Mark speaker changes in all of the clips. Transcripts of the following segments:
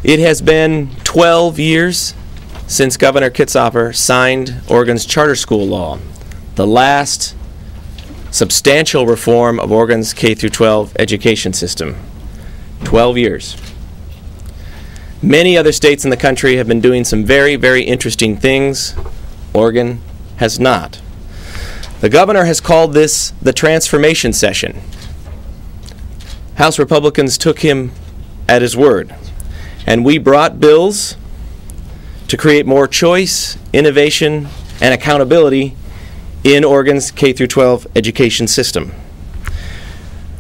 Speaker 1: It has been 12 years since Governor Kitzhaber signed Oregon's charter school law, the last substantial reform of Oregon's K-12 education system. 12 years. Many other states in the country have been doing some very, very interesting things. Oregon has not. The governor has called this the transformation session. House Republicans took him at his word, and we brought bills to create more choice, innovation, and accountability in Oregon's K-12 education system.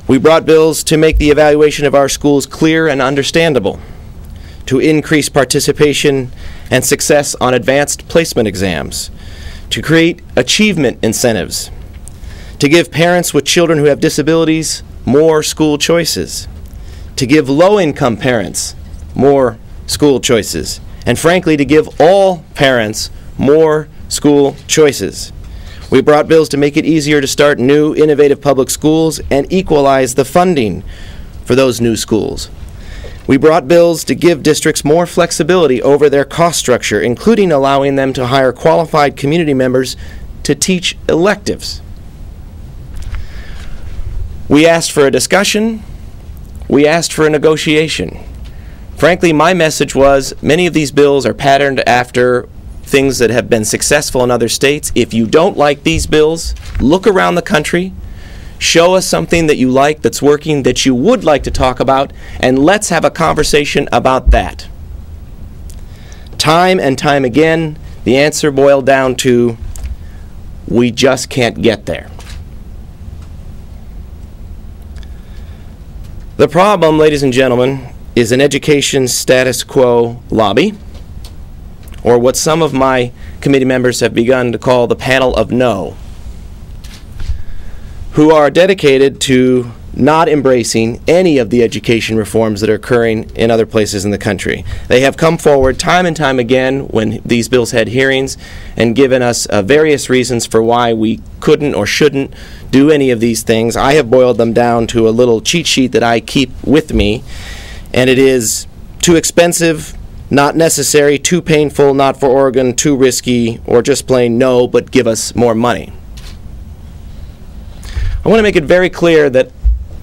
Speaker 1: We brought bills to make the evaluation of our schools clear and understandable, to increase participation and success on advanced placement exams, to create achievement incentives, to give parents with children who have disabilities more school choices, to give low-income parents more school choices, and frankly, to give all parents more school choices. We brought bills to make it easier to start new, innovative public schools and equalize the funding for those new schools. We brought bills to give districts more flexibility over their cost structure, including allowing them to hire qualified community members to teach electives. We asked for a discussion. We asked for a negotiation. Frankly, my message was many of these bills are patterned after things that have been successful in other states. If you don't like these bills, look around the country, show us something that you like that's working that you would like to talk about, and let's have a conversation about that. Time and time again, the answer boiled down to, we just can't get there. The problem, ladies and gentlemen, is an education status quo lobby, or what some of my committee members have begun to call the panel of no, who are dedicated to not embracing any of the education reforms that are occurring in other places in the country. They have come forward time and time again when these bills had hearings and given us various reasons for why we couldn't or shouldn't do any of these things. I have boiled them down to a little cheat sheet that I keep with me, and it is too expensive, not necessary, too painful, not for Oregon, too risky, or just plain no, but give us more money. I want to make it very clear that,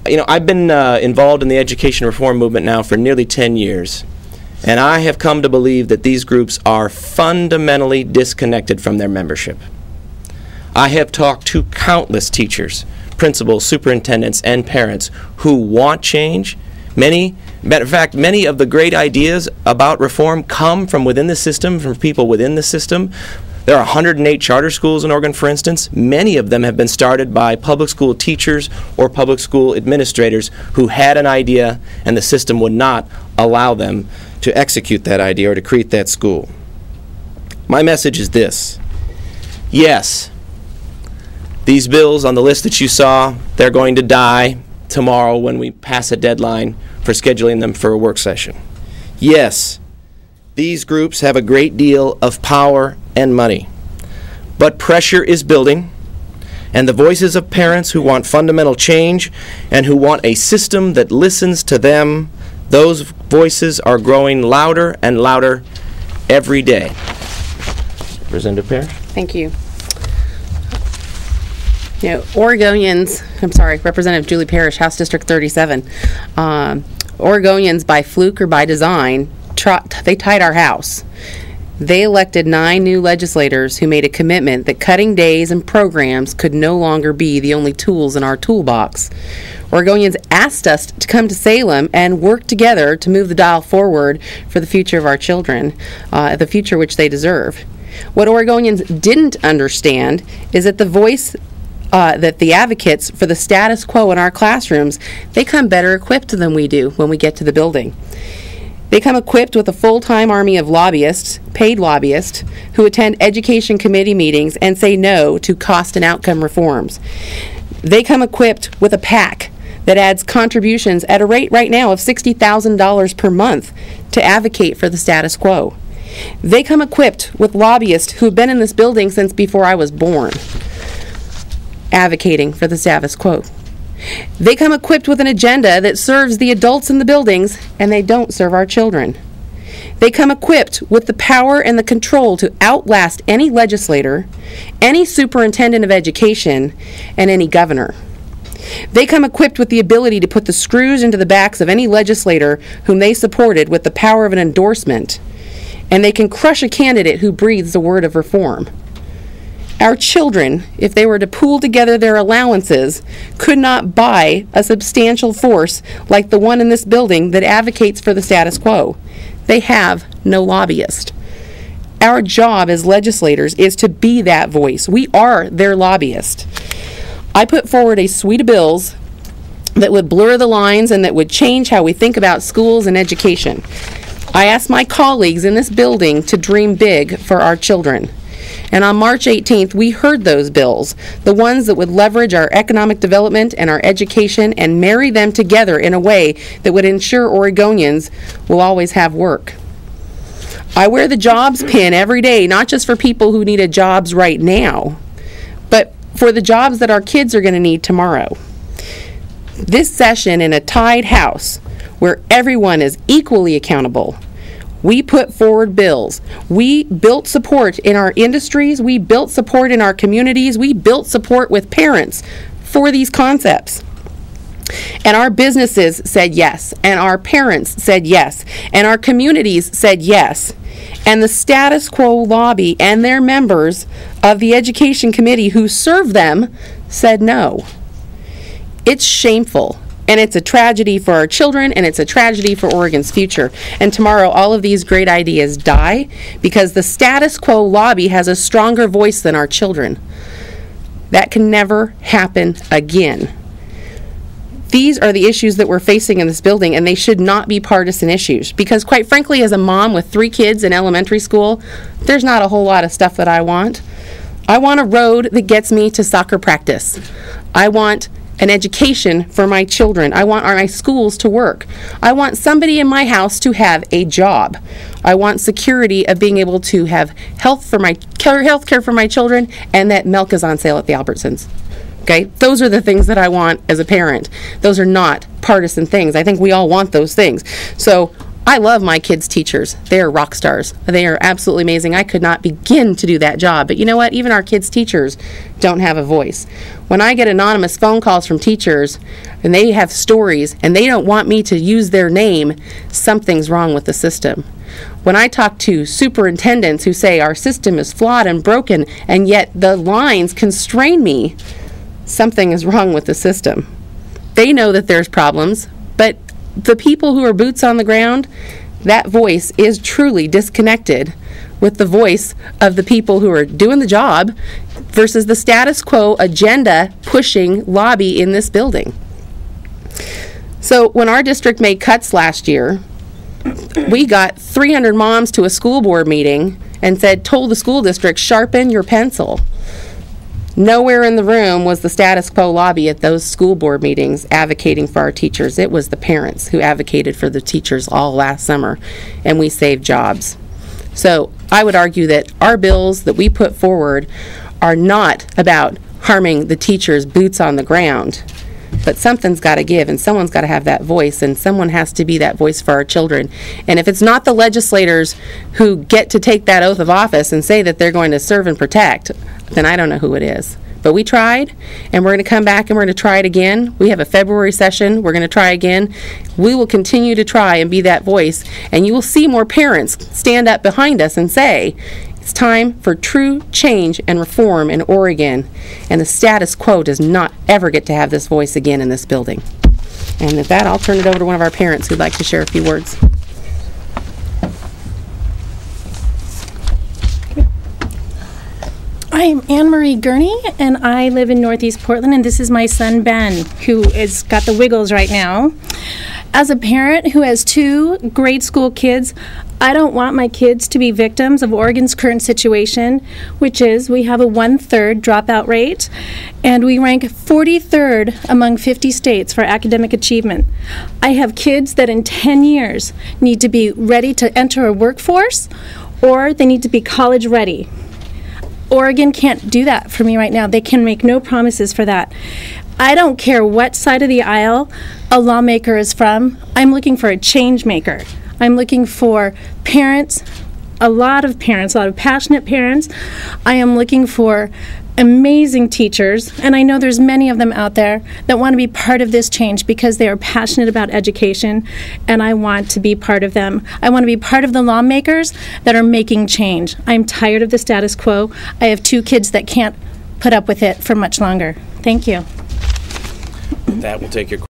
Speaker 1: I've been involved in the education reform movement now for nearly 10 years, and I have come to believe that these groups are fundamentally disconnected from their membership. I have talked to countless teachers, principals, superintendents, and parents who want change. Matter of fact, many of the great ideas about reform come from within the system, from people within the system. There are 108 charter schools in Oregon, for instance. Many of them have been started by public school teachers or public school administrators who had an idea and the system would not allow them to execute that idea or to create that school. My message is this. Yes, these bills on the list that you saw, they're going to die tomorrow when we pass a deadline for scheduling them for a work session. Yes, these groups have a great deal of power and money, but pressure is building, and the voices of parents who want fundamental change and who want a system that listens to them, those voices are growing louder and louder every day. Representative Parrish?
Speaker 2: Thank you. Representative Julie Parrish, House District 37. Oregonians, by fluke or by design, they tied our house. They elected 9 new legislators who made a commitment that cutting days and programs could no longer be the only tools in our toolbox. Oregonians asked us to come to Salem and work together to move the dial forward for the future of our children, the future which they deserve. What Oregonians didn't understand is that that the advocates for the status quo in our classrooms, they come better equipped than we do when we get to the building. They come equipped with a full-time army of lobbyists, paid lobbyists, who attend education committee meetings and say no to cost and outcome reforms. They come equipped with a PAC that adds contributions at a rate right now of $60,000 per month to advocate for the status quo. They come equipped with lobbyists who have been in this building since before I was born, advocating for the status quo. They come equipped with an agenda that serves the adults in the buildings, and they don't serve our children. They come equipped with the power and the control to outlast any legislator, any superintendent of education, and any governor. They come equipped with the ability to put the screws into the backs of any legislator whom they supported with the power of an endorsement, and they can crush a candidate who breathes a word of reform. Our children, if they were to pool together their allowances, could not buy a substantial force like the one in this building that advocates for the status quo. They have no lobbyist. Our job as legislators is to be that voice. We are their lobbyist. I put forward a suite of bills that would blur the lines and that would change how we think about schools and education. I asked my colleagues in this building to dream big for our children. And on March 18th, we heard those bills, the ones that would leverage our economic development and our education and marry them together in a way that would ensure Oregonians will always have work. I wear the jobs pin every day, not just for people who need jobs right now, but for the jobs that our kids are going to need tomorrow. This session in a tied House, where everyone is equally accountable, we put forward bills. We built support in our industries. We built support in our communities. We built support with parents for these concepts. And our businesses said yes. And our parents said yes. And our communities said yes. And the status quo lobby and their members of the Education Committee who serve them said no. It's shameful. And it's a tragedy for our children, and it's a tragedy for Oregon's future. And tomorrow, all of these great ideas die because the status quo lobby has a stronger voice than our children. That can never happen again. These are the issues that we're facing in this building, and they should not be partisan issues. Because quite frankly, as a mom with 3 kids in elementary school, there's not a whole lot of stuff that I want. I want a road that gets me to soccer practice. I want an education for my children. I want my schools to work. I want somebody in my house to have a job. I want security of being able to have health care for my children, and that milk is on sale at the Albertsons. Okay? Those are the things that I want as a parent. Those are not partisan things. I think we all want those things. So I love my kids' teachers. They are rock stars. They are absolutely amazing. I could not begin to do that job. But you know what? Even our kids' teachers don't have a voice. When I get anonymous phone calls from teachers and they have stories and they don't want me to use their name, something's wrong with the system. When I talk to superintendents who say our system is flawed and broken and yet the lines constrain me, something is wrong with the system. They know that there's problems, but the people who are boots on the ground, that voice is truly disconnected with the voice of the people who are doing the job versus the status quo agenda pushing lobby in this building. So when our district made cuts last year, we got 300 moms to a school board meeting and told the school district, sharpen your pencil. Nowhere in the room was the status quo lobby at those school board meetings advocating for our teachers. It was the parents who advocated for the teachers all last summer, and we saved jobs. So I would argue that our bills that we put forward are not about harming the teachers' boots on the ground, but something's got to give, and someone's got to have that voice, and someone has to be that voice for our children. And if it's not the legislators who get to take that oath of office and say that they're going to serve and protect, then I don't know who it is. But we tried, and we're going to come back and we're going to try it again. We have a February session. We're going to try again. We will continue to try and be that voice, and you will see more parents stand up behind us and say, it's time for true change and reform in Oregon, and the status quo does not ever get to have this voice again in this building. And with that, I'll turn it over to one of our parents who'd like to share a few words.
Speaker 3: I'm Anne-Marie Gurney, and I live in Northeast Portland, and this is my son, Ben, who has got the wiggles right now. As a parent who has 2 grade school kids, I don't want my kids to be victims of Oregon's current situation, which is we have a 1/3 dropout rate, and we rank 43rd among 50 states for academic achievement. I have kids that in 10 years need to be ready to enter a workforce, or they need to be college ready. Oregon can't do that for me right now. They can make no promises for that. I don't care what side of the aisle a lawmaker is from. I'm looking for a change maker. I'm looking for parents, a lot of passionate parents. I am looking for amazing teachers, and I know there's many of them out there that want to be part of this change because they are passionate about education, and I want to be part of them. I want to be part of the lawmakers that are making change. I'm tired of the status quo. I have 2 kids that can't put up with it for much longer. Thank you.
Speaker 1: That will take your